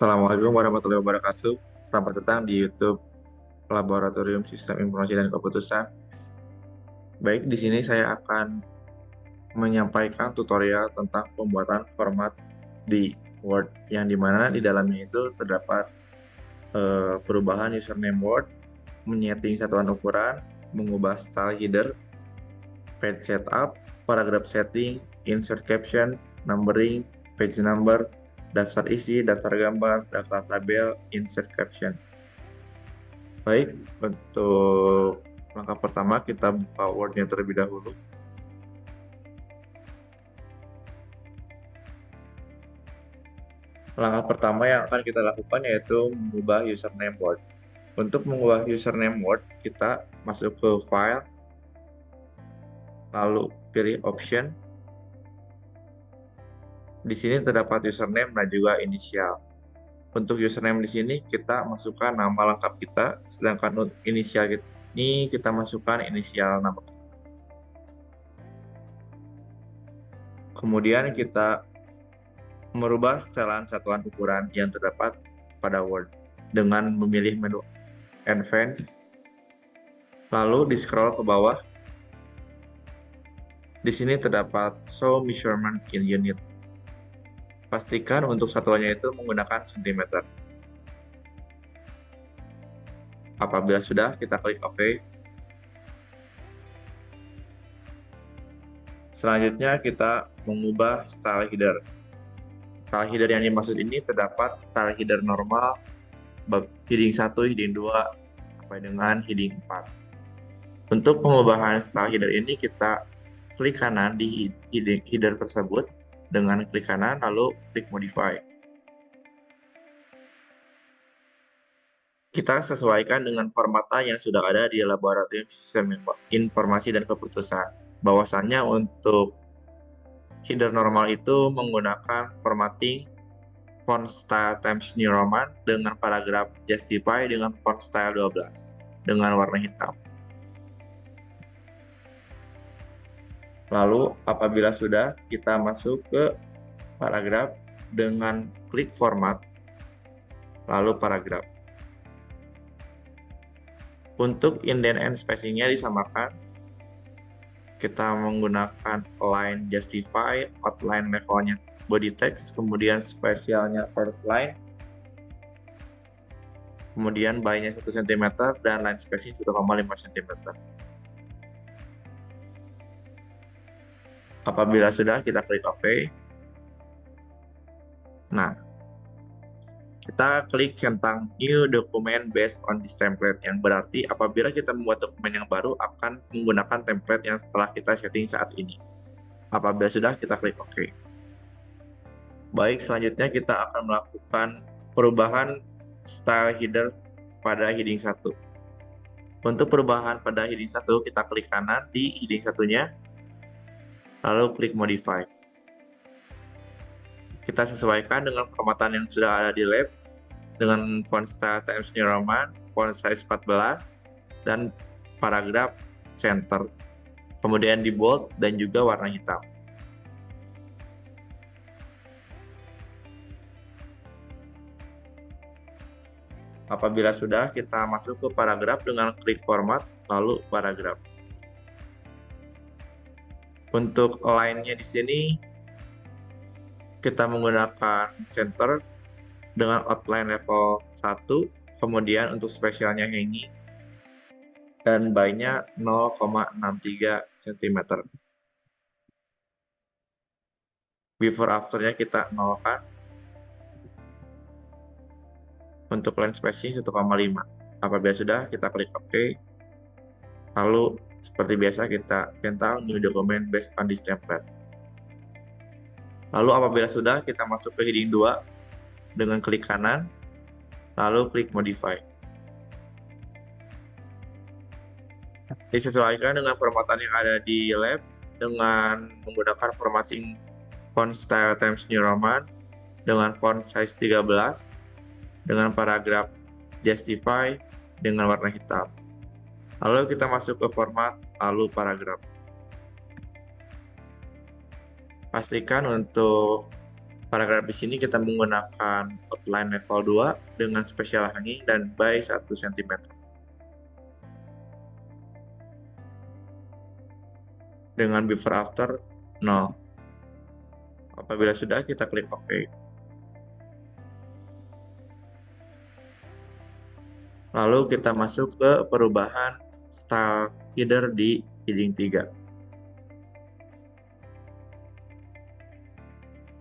Assalamualaikum warahmatullahi wabarakatuh. Selamat datang di YouTube Laboratorium Sistem Informasi dan Keputusan. Baik, di sini saya akan menyampaikan tutorial tentang pembuatan format di Word, yang dimana di dalamnya itu terdapat perubahan username Word, menyeting satuan ukuran, mengubah style header, page setup, paragraph setting, insert caption, numbering, page number, daftar isi, daftar gambar, daftar tabel, insert caption. Baik, untuk langkah pertama kita buka Word-nya terlebih dahulu. Langkah pertama yang akan kita lakukan yaitu mengubah username Word. Untuk mengubah username Word, kita masuk ke File, lalu pilih Option. Di sini terdapat username dan juga inisial. Untuk username di sini kita masukkan nama lengkap kita, sedangkan untuk inisial ini kita masukkan inisial nama. Kemudian kita merubah setelan satuan ukuran yang terdapat pada Word dengan memilih menu Advanced, lalu di scroll ke bawah. Di sini terdapat Show Measurement in Unit. Pastikan untuk satuannya itu menggunakan cm. Apabila sudah, kita klik OK. Selanjutnya kita mengubah style header. Style header yang dimaksud ini terdapat style header normal, heading 1, heading 2, sampai dengan heading 4. Untuk pengubahan style header ini kita klik kanan di header tersebut dengan klik kanan lalu klik modify. Kita sesuaikan dengan formatan yang sudah ada di Laboratorium Sistem Informasi dan Keputusan. Bahwasannya untuk header normal itu menggunakan formatting font style Times New Roman dengan paragraf justify dengan font style 12 dengan warna hitam. Lalu apabila sudah, kita masuk ke paragraf dengan klik format, lalu paragraf. Untuk indent and spacing-nya disamakan. Kita menggunakan align justify, outline levelnya body text, kemudian spesialnya outline, kemudian by-nya 1 cm dan line spacing 1,5 cm. Apabila sudah, kita klik OK. Nah, kita klik tentang New Document based on this template, yang berarti apabila kita membuat dokumen yang baru akan menggunakan template yang setelah kita setting saat ini. Apabila sudah, kita klik OK. Baik, selanjutnya kita akan melakukan perubahan style header pada heading 1. Untuk perubahan pada heading 1, kita klik kanan di heading 1-nya, lalu klik modify. Kita sesuaikan dengan formatan yang sudah ada di lab dengan font style Times New Roman, font size 14, dan paragraf center. Kemudian di bold dan juga warna hitam. Apabila sudah, kita masuk ke paragraf dengan klik format, lalu paragraf. Untuk line-nya di sini, kita menggunakan center dengan outline level 1, kemudian untuk spesialnya hanging, dan by-nya 0,63 cm. Before after-nya kita nolkan. Untuk line spacing 1,5. Apabila sudah, kita klik OK. Lalu seperti biasa kita centang new document based on this template. Lalu apabila sudah, kita masuk ke heading 2 dengan klik kanan, lalu klik modify. Disesuaikan dengan formatan yang ada di lab dengan menggunakan formatting font style Times New Roman dengan font size 13 dengan paragraf justify dengan warna hitam. Lalu kita masuk ke format, lalu paragraf. Pastikan untuk Paragraf di sini kita menggunakan outline level 2 dengan special hanging dan by 1 cm. Dengan before after 0. Apabila sudah, kita klik OK. Lalu kita masuk ke perubahan style header di heading 3.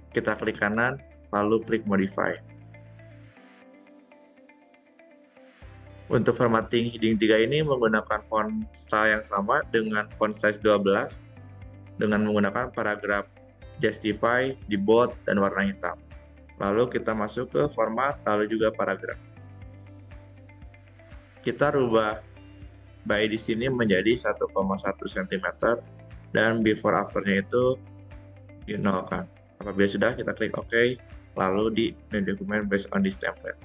Kita klik kanan, lalu klik modify. Untuk formatting heading 3 ini menggunakan font style yang sama dengan font size 12 dengan menggunakan paragraf justify di bold dan warna hitam. Lalu kita masuk ke format, lalu juga paragraf. Kita rubah by di sini menjadi 1,1 cm dan before afternya itu dinolkan. Apabila sudah, kita klik OK, lalu di new document based on this template.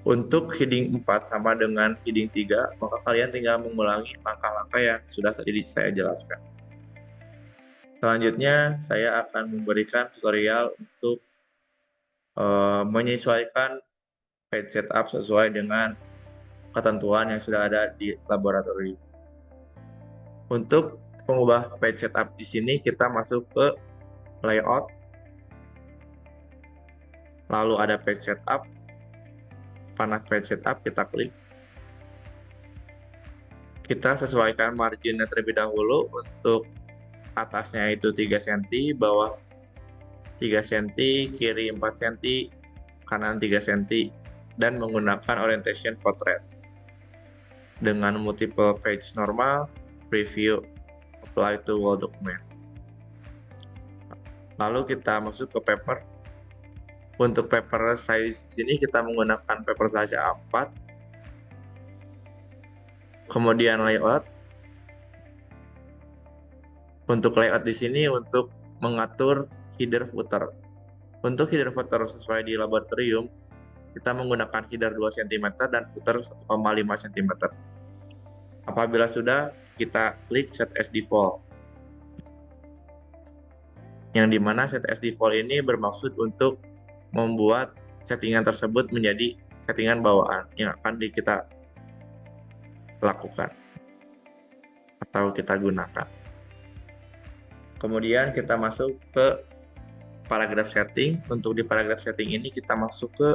Untuk heading 4 sama dengan heading 3, maka kalian tinggal mengulangi langkah-langkah yang sudah tadi saya jelaskan. Selanjutnya, saya akan memberikan tutorial untuk menyesuaikan page setup sesuai dengan ketentuan yang sudah ada di laboratorium. Untuk mengubah page setup di sini, kita masuk ke layout, lalu ada page setup, panah page setup, kita klik. Kita sesuaikan marginnya terlebih dahulu. Untuk atasnya itu 3 cm, bawah 3 cm, kiri 4 cm, kanan 3 cm, dan menggunakan orientation portrait. Dengan multiple page normal, preview, apply to whole document. Lalu kita masuk ke paper. Untuk paper size di sini kita menggunakan paper size A4. Kemudian layout. Untuk layout di sini untuk mengatur header footer. Untuk header footer sesuai di laboratorium, kita menggunakan header 2 cm dan footer 1,5 cm. Apabila sudah, kita klik set as default. Yang dimana set as default ini bermaksud untuk membuat settingan tersebut menjadi settingan bawaan yang akan kita lakukan atau kita gunakan. Kemudian kita masuk ke paragraf setting. Untuk di paragraf setting ini kita masuk ke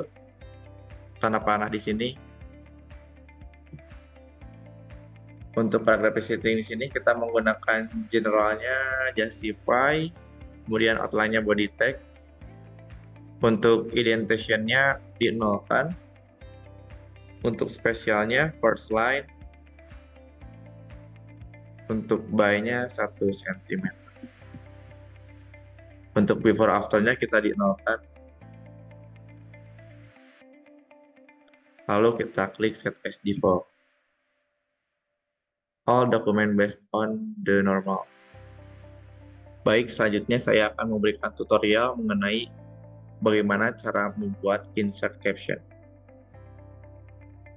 tanda panah di sini. Untuk paragraf setting di sini kita menggunakan generalnya justify, kemudian outline-nya body text. Untuk indentation-nya dinolkan. Untuk spesialnya first line. Untuk by-nya 1 cm. Untuk before after-nya kita dinolkan. Lalu kita klik set as default. All document based on the normal. Baik, selanjutnya saya akan memberikan tutorial mengenai bagaimana cara membuat insert caption.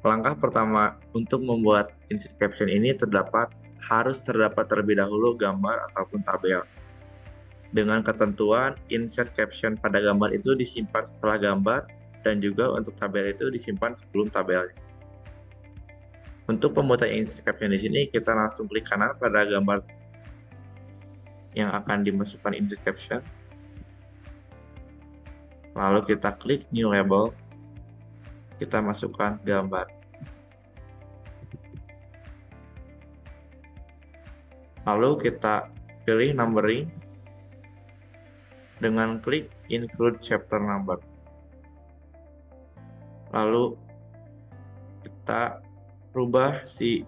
Langkah pertama untuk membuat insert caption ini harus terdapat terlebih dahulu gambar ataupun tabel. Dengan ketentuan insert caption pada gambar itu disimpan setelah gambar dan juga untuk tabel itu disimpan sebelum tabelnya. Untuk pembuatan insert caption di sini kita langsung klik kanan pada gambar yang akan dimasukkan insert caption. Lalu kita klik new label. Kita masukkan gambar. Lalu kita pilih numbering dengan klik include chapter number. Lalu kita rubah si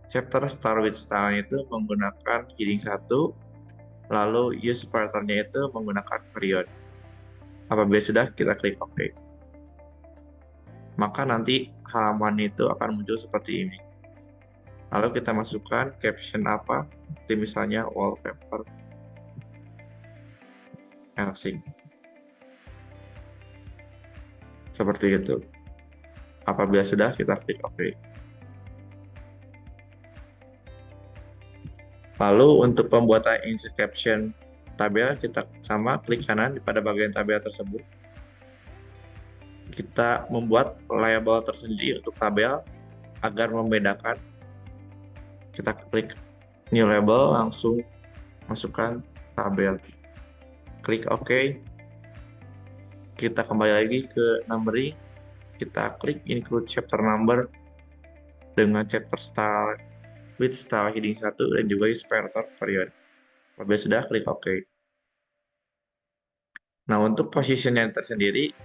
chapter start with style itu menggunakan heading 1, lalu use pattern-nya itu menggunakan period. Apabila sudah, kita klik OK. Maka nanti halaman itu akan muncul seperti ini. Lalu kita masukkan caption apa, seperti misalnya wallpaper Helsing. Seperti itu. Apabila sudah, kita klik OK. Lalu untuk pembuatan insert caption tabel, kita sama klik kanan pada bagian tabel tersebut. Kita membuat label tersendiri untuk tabel agar membedakan. Kita klik new label, langsung masukkan tabel. Klik OK. Kita kembali lagi ke numbering. Kita klik include chapter number dengan chapter style with style heading 1 dan juga separator period. Apabila sudah, klik OK. Nah, untuk position yang tersendiri,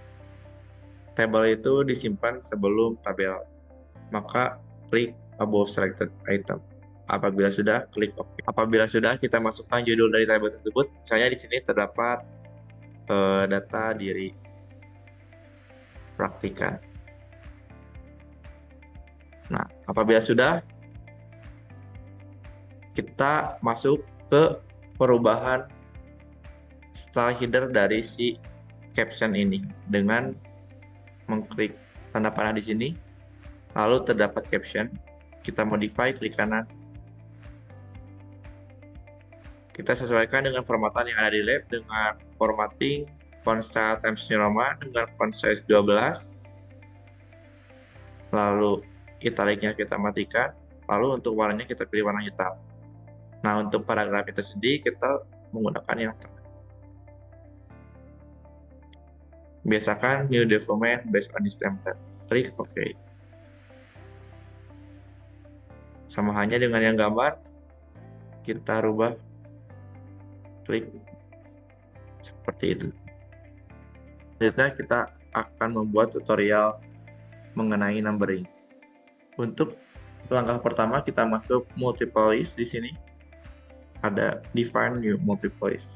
tabel itu disimpan sebelum tabel. Maka klik above selected item. Apabila sudah, klik OK. Apabila sudah, kita masukkan judul dari tabel tersebut. Misalnya di sini terdapat data diri praktikan. Nah, apabila sudah, kita masuk ke perubahan style header dari si caption ini dengan mengklik tanda panah di sini, lalu terdapat caption. Kita modify, klik kanan. Kita sesuaikan dengan formatan yang ada di lab dengan formatting font style Times New Roman dengan font size 12. Lalu italicnya kita matikan. Lalu untuk warnanya kita pilih warna hitam. Nah, untuk paragraf itu sendiri kita menggunakan yang tengah. Biasakan new document based on this template. Klik OK. Sama halnya dengan yang gambar, kita rubah, klik seperti itu. Selanjutnya kita akan membuat tutorial mengenai numbering. Untuk langkah pertama kita masuk multiple list di sini. Ada define new multiple list.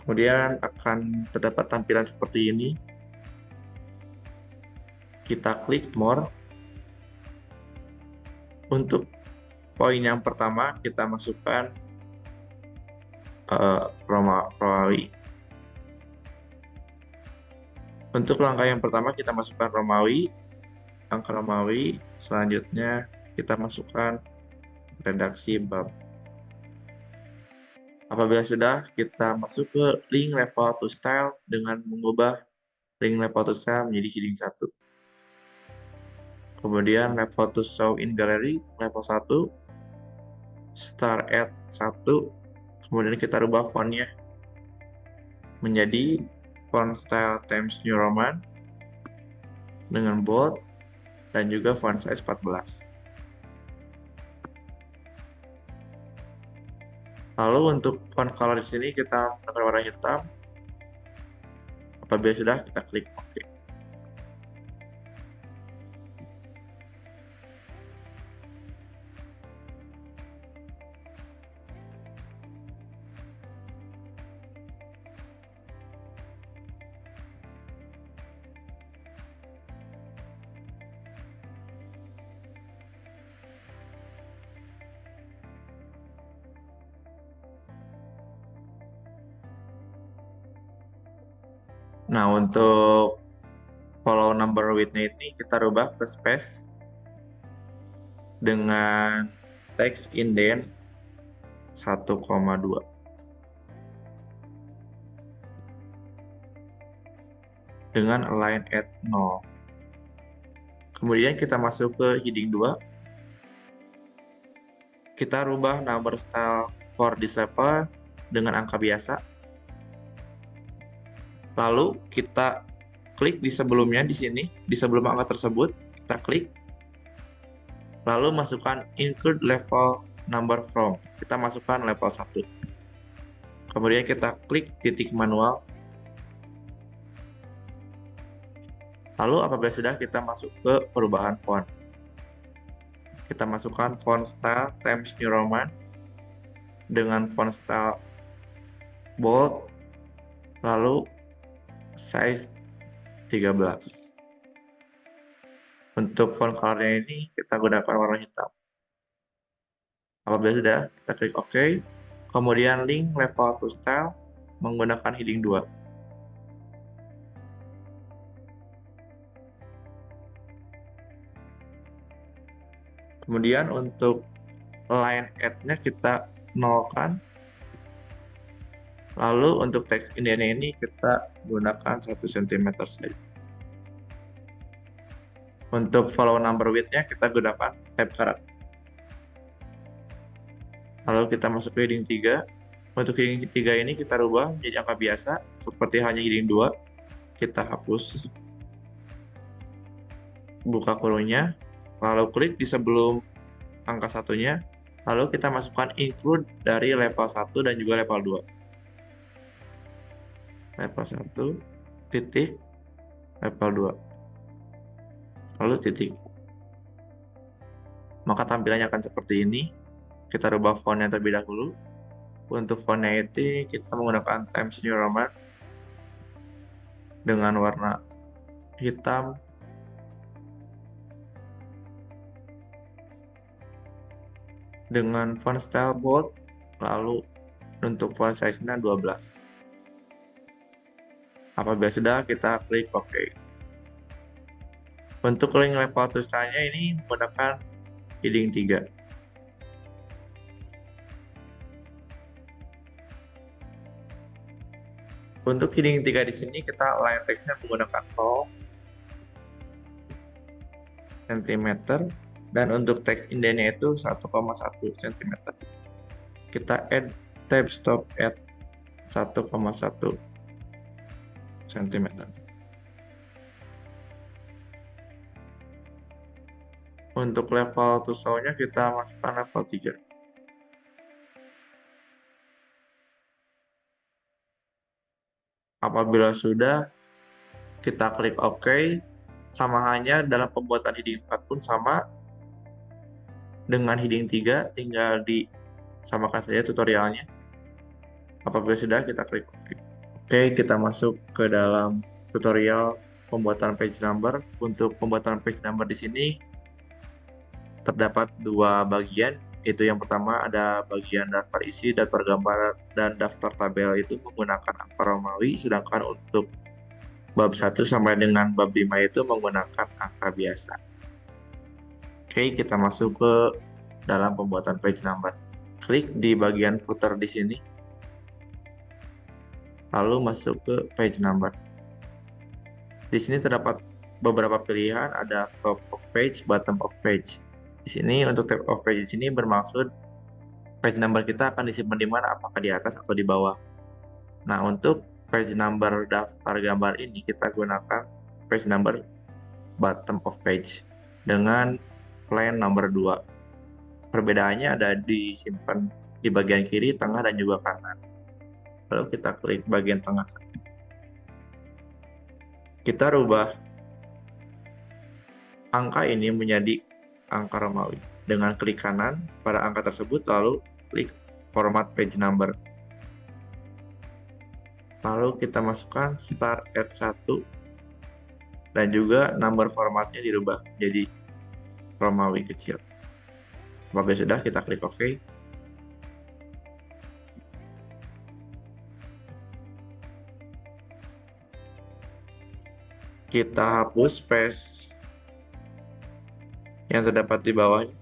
Kemudian akan terdapat tampilan seperti ini. Kita klik more. Untuk poin yang pertama kita masukkan Romawi. Untuk langkah yang pertama kita masukkan Romawi, angka Romawi. Selanjutnya kita masukkan redaksi bab. Apabila sudah, kita masuk ke link level to style dengan mengubah link level to style menjadi heading 1. Kemudian level to show in gallery level 1, start at 1. Kemudian kita rubah fontnya menjadi font style Times New Roman dengan bold dan juga font size 14. Lalu untuk font color di sini kita menggunakan warna hitam. Apabila sudah, kita klik OK. Nah, untuk follow number width-nya ini kita rubah ke space dengan text indent 1,2 dengan align at 0. Kemudian kita masuk ke heading 2. Kita rubah number style for this level dengan angka biasa. Lalu kita klik di sebelumnya di sini, di sebelum angka tersebut, kita klik. Lalu masukkan include level number from. Kita masukkan level 1. Kemudian kita klik titik manual. Lalu apabila sudah, kita masuk ke perubahan font. Kita masukkan font style Times New Roman dengan font style bold, lalu size 13. Untuk font colornya ini kita gunakan warna hitam. Apabila sudah, kita klik OK. Kemudian link level to style menggunakan heading 2. Kemudian untuk line add-nya kita nolkan. Lalu untuk teks indennya ini kita gunakan 1 cm saja. Untuk follow number width-nya kita gunakan tab karat. Lalu kita masuk ke heading 3. Untuk heading 3 ini kita rubah menjadi angka biasa, seperti hanya heading 2. Kita hapus, buka kurungnya, lalu klik di sebelum angka satunya, lalu kita masukkan include dari level 1 dan juga level 2. Level 1, titik, level 2, lalu titik. Maka tampilannya akan seperti ini. Kita rubah fontnya terlebih dahulu. Untuk fontnya itu kita menggunakan Times New Roman dengan warna hitam dengan font style bold, lalu untuk font size-nya 12. Apabila sudah, kita klik OK. Untuk link level tulisannya ini menggunakan heading 3. Untuk heading 3 di sini kita align teksnya menggunakan 0 cm dan untuk teks indennya itu 1,1 cm. Kita add tab stop at 1,1 cm. Untuk level tulisannya kita masukkan level 3. Apabila sudah, kita klik OK. Sama hanya dalam pembuatan heading 4 pun sama dengan heading 3, tinggal disamakan saja tutorialnya. Apabila sudah, kita klik OK. Oke, kita masuk ke dalam tutorial pembuatan page number. Untuk pembuatan page number di sini terdapat 2 bagian, yaitu yang pertama ada bagian daftar isi, daftar gambar, dan daftar tabel itu menggunakan angka Romawi, sedangkan untuk bab 1 sampai dengan bab 5 itu menggunakan angka biasa. Oke, kita masuk ke dalam pembuatan page number. Klik di bagian footer di sini. Lalu masuk ke page number. Di sini terdapat beberapa pilihan, ada top of page, bottom of page. Di sini untuk top of page di sini bermaksud page number kita akan disimpan di mana, apakah di atas atau di bawah. Nah, untuk page number daftar gambar ini kita gunakan page number bottom of page dengan line nomor 2. Perbedaannya ada disimpan di bagian kiri, tengah, dan juga kanan. Lalu kita klik bagian tengah. Kita rubah angka ini menjadi angka Romawi dengan klik kanan pada angka tersebut, lalu klik format page number. Lalu kita masukkan start at 1 dan juga number formatnya dirubah jadi Romawi kecil. Apabila sudah, kita klik OK. Kita hapus space yang terdapat di bawahnya.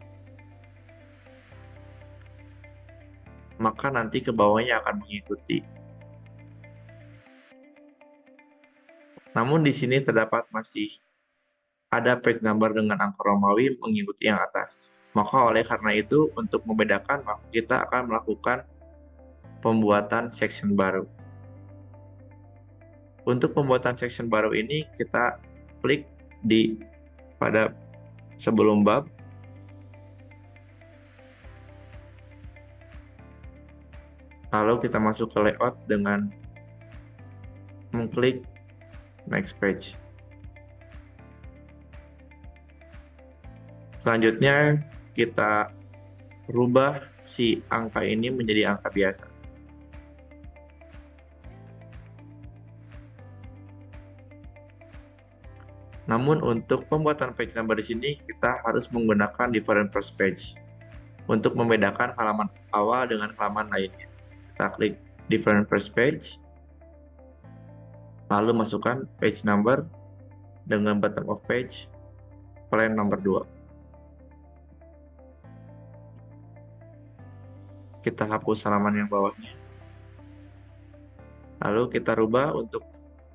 Maka nanti ke bawahnya akan mengikuti. Namun di sini terdapat masih ada page number dengan angka Romawi mengikuti yang atas. Maka oleh karena itu, untuk membedakan, maka kita akan melakukan pembuatan section baru. Untuk pembuatan section baru ini, kita klik pada sebelum bab. Lalu kita masuk ke layout dengan mengklik next page. Selanjutnya, kita rubah si angka ini menjadi angka biasa. Namun untuk pembuatan page number di sini kita harus menggunakan different first page untuk membedakan halaman awal dengan halaman lainnya. Kita klik different first page, lalu masukkan page number dengan bottom of page line nomor 2. kita hapus halaman yang bawahnya. Lalu kita rubah untuk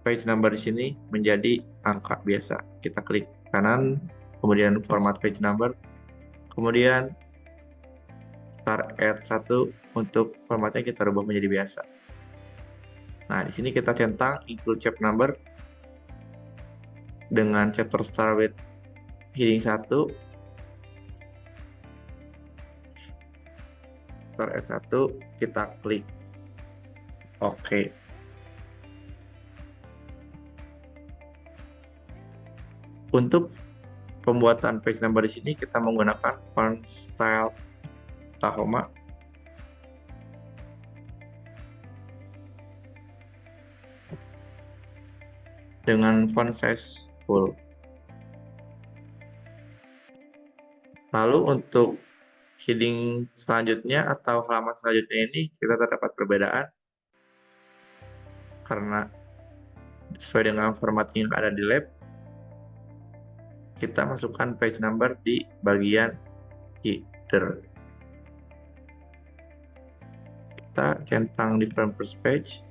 page number di sini menjadi angka biasa. Kita klik kanan, kemudian format page number, kemudian start at 1 untuk formatnya kita rubah menjadi biasa. Nah, di sini kita centang include chapter number dengan chapter start with heading 1, start at 1, kita klik OK. Untuk pembuatan page number di sini kita menggunakan font style Tahoma. Dengan font size full. Lalu untuk heading selanjutnya atau halaman selanjutnya ini kita terdapat perbedaan karena sesuai dengan format yang ada di lab, kita masukkan page number di bagian header. Kita centang di front first page.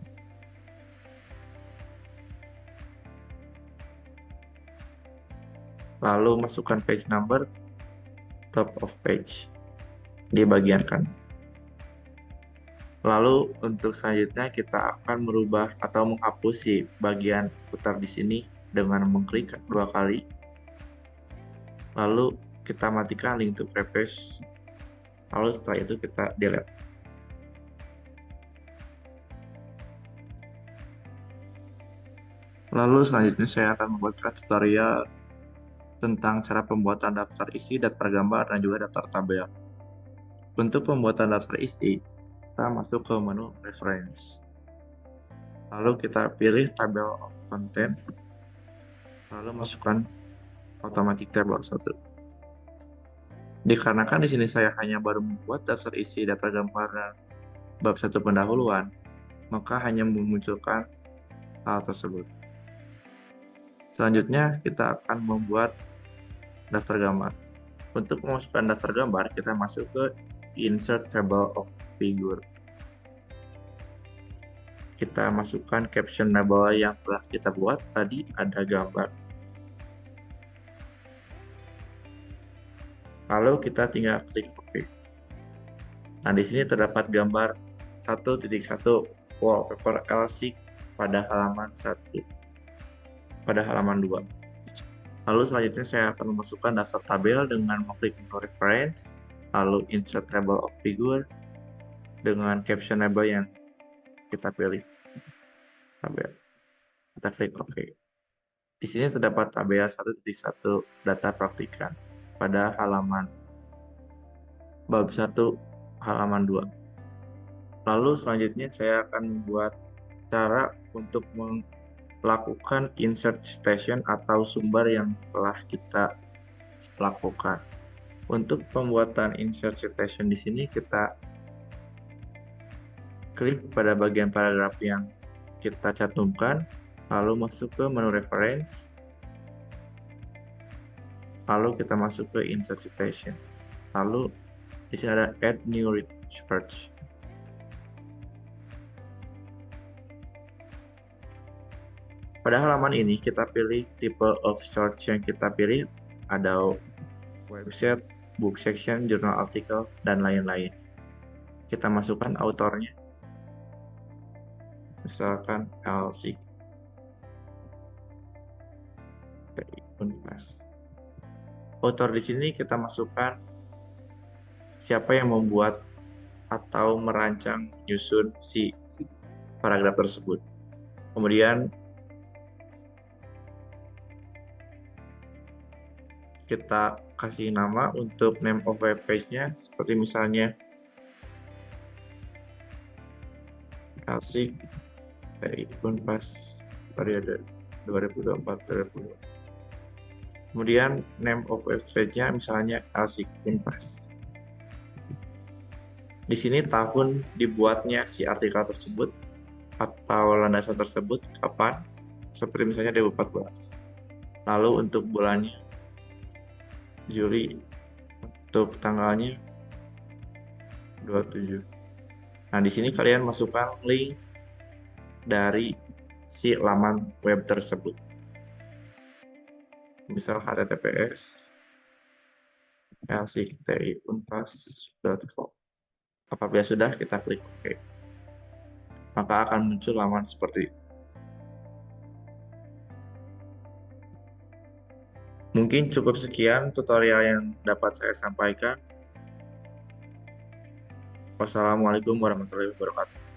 Lalu masukkan page number top of page di bagian kanan. Lalu untuk selanjutnya kita akan merubah atau menghapus si bagian putar di sini dengan mengklik 2 kali. Lalu kita matikan link to preface. Lalu setelah itu kita delete. Lalu selanjutnya saya akan membuatkan tutorial tentang cara pembuatan daftar isi, daftar gambar, dan juga daftar tabel. Untuk pembuatan daftar isi, kita masuk ke menu reference. Lalu kita pilih table of content. Lalu masukkan automatic table 1. Dikarenakan di sini saya hanya baru membuat daftar isi, daftar gambar, dan bab 1 pendahuluan, maka hanya memunculkan hal tersebut. Selanjutnya kita akan membuat daftar gambar. Untuk memasukkan daftar gambar, kita masuk ke insert table of figure. Kita masukkan caption label yang telah kita buat tadi, ada gambar. Lalu kita tinggal klik OK. Nah, di sini terdapat gambar 1.1 wallpaper LC pada halaman 1, pada halaman 2. Lalu selanjutnya saya akan memasukkan daftar tabel dengan mengklik menu reference, lalu insert table of figure dengan caption label yang kita pilih. Tabel. Kita klik OK. Di sini terdapat tabel 1.1 data praktikan pada halaman bab 1 halaman 2. Lalu selanjutnya saya akan membuat cara untuk melakukan insert citation atau sumber yang telah kita lakukan. Untuk pembuatan insert citation di sini kita klik pada bagian paragraf yang kita cantumkan, lalu masuk ke menu reference, lalu kita masuk ke insert citation, lalu di sini ada add new research. Pada halaman ini kita pilih tipe of search yang kita pilih, ada website, book section, journal article, dan lain-lain. Kita masukkan autornya, misalkan LC. Autor di sini kita masukkan siapa yang membuat atau merancang menyusun si paragraf tersebut. Kemudian kita kasih nama untuk name of web page-nya, seperti misalnya LC dari Unpas periode 2024-2025. Kemudian name of web page-nya misalnya LC Unpas. Di sini tahun dibuatnya si artikel tersebut atau landasan tersebut kapan, seperti misalnya 2014. Lalu untuk bulannya Juli, untuk tanggalnya 27. Nah, di sini kalian masukkan link dari si laman web tersebut. Misal https lctiunpas.com. Apabila sudah, kita klik OK. Maka akan muncul laman seperti itu. Mungkin cukup sekian tutorial yang dapat saya sampaikan. Wassalamualaikum warahmatullahi wabarakatuh.